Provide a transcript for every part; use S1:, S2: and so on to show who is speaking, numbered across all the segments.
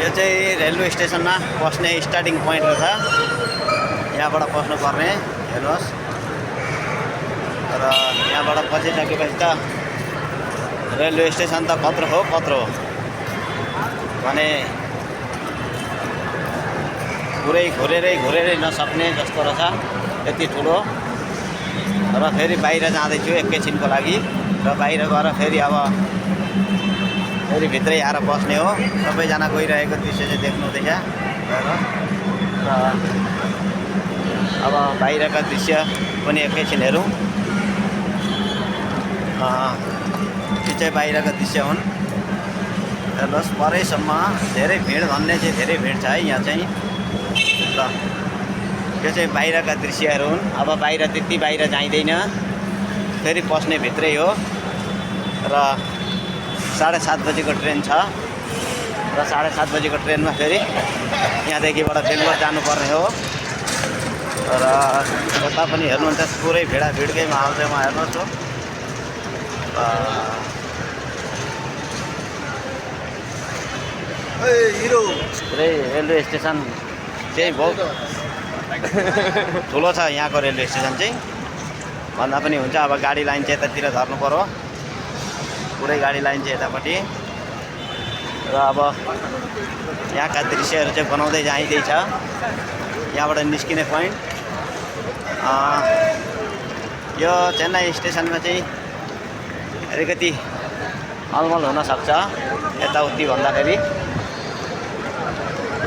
S1: यो चाहिँ रेलवे स्टेसनमा पस्ने स्टार्टिङ पोइन्ट रहेछ। यहाँबाट पस्नुपर्ने हेर्नुहोस्। र यहाँबाट पसिसकेपछि त रेलवे स्टेसन त कत्रो हो भने पुरै घुरेरै नसक्ने जस्तो रहेछ, यति ठुलो। र फेरि बाहिर जाँदैछु एकैछिनको लागि, र बाहिर गएर फेरि अब फेरि भित्रै आएर बस्ने हो। सबैजना गइरहेको दृश्य चाहिँ देख्नुहुँदैछ। र अब बाहिरका दृश्य पनि एकैछिन हेरौँ। यो चाहिँ बाहिरका दृश्य हुन्। हेर्नुहोस्, परैसम्म धेरै भिड भन्ने चाहिँ धेरै भिड छ है यहाँ चाहिँ। ल यो चाहिँ बाहिरका दृश्यहरू हुन्। अब बाहिर त्यति बाहिर जाइँदैन, फेरि पस्ने भित्रै हो। र 7:30 बजेको ट्रेन छ, र 7:30 बजेको ट्रेनमा फेरि यहाँदेखिबाट बेङ्गलोर जानुपर्ने हो। र यता पनि हेर्नुहुन्छ पुरै भिडकै माहौल चाहिँ म हेर्नुहोस् हो। पुरै रेलवे स्टेसन चाहिँ बहुत ठुलो छ यहाँको रेलवे स्टेसन चाहिँ, भन्दा पनि हुन्छ। अब गाडी लाइन चाहिँ यतातिर झर्नु पर्यो, पुरै गाडी लाइन चाहिँ यतापट्टि। र अब यहाँका दृश्यहरू चाहिँ बनाउँदै जाइँदैछ। यहाँबाट निस्किने पोइन्ट यो चेन्नई स्टेसनमा चाहिँ अलिकति अलमल हुनसक्छ यताउति भन्दाखेरि।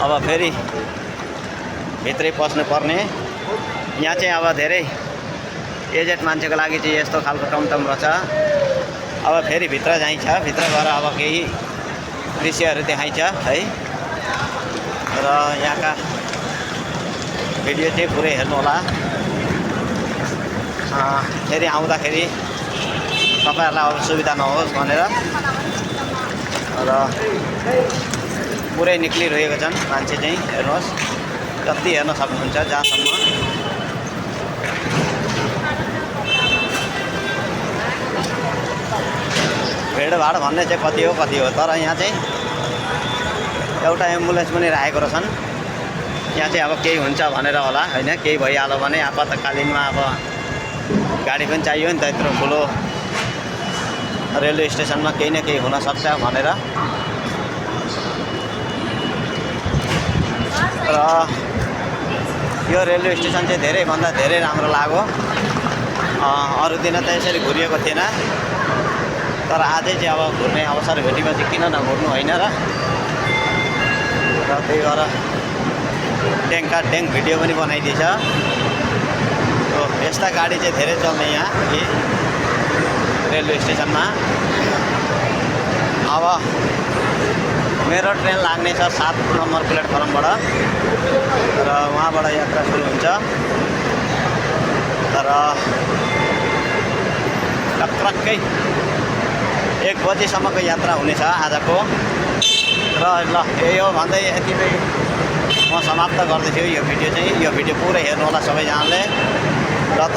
S1: अब फेरि भित्रै पस्नुपर्ने। यहाँ चाहिँ अब धेरै एजेड मान्छेको लागि चाहिँ यस्तो खालको टमटम रहेछ। अब फेरि भित्र जाइन्छ, भित्र गएर अब केही दृश्यहरू देखाइन्छ है। र यहाँका भिडियो चाहिँ पुरै हेर्नुहोला। फेरि आउँदाखेरि तपाईँहरूलाई अब सुविधा नहोस् भनेर। र पुरै निक्लिरहेको छन् मान्छे चाहिँ, हेर्नुहोस् कति हेर्न सक्नुहुन्छ जहाँसम्म। भिडभाड भन्ने चाहिँ कति हो, तर यहाँ चाहिँ एउटा एम्बुलेन्स पनि राखेको रहेछन्। यहाँ चाहिँ अब केही हुन्छ भनेर होला होइन, केही भइहाल्यो भने आपतकालीनमा अब गाडी पनि चाहियो नि त, यत्रो ठुलो रेलवे स्टेसनमा केही न केही हुनसक्छ भनेर। र यो रेलवे स्टेसन चाहिँ धेरैभन्दा धेरै राम्रो लाग्यो। अरू दिन त यसरी घुरिएको थिएन, तर आजै चाहिँ अब घुर्ने अवसर भेटेपछि किन नघुर्नु होइन र त्यही भएर ट्याङ्का ट्याङ भिडियो पनि बनाइदिएछ। यस्ता गाडी चाहिँ धेरै चल्ने यहाँ रेलवे स्टेसनमा। अब मेरो ट्रेन लाग्ने छ 7 नम्बर प्लेटफर्मबाट, र वहाँबाट यात्रा सुरु हुन्छ। तर टक्रक्कै 1 बजीसम्मको यात्रा हुनेछ आजको। र ल यही हो भन्दै यतिमै म समाप्त गर्दैछु यो भिडियो चाहिँ। यो भिडियो पुरै हेर्नु होला सबैजनाले। ल त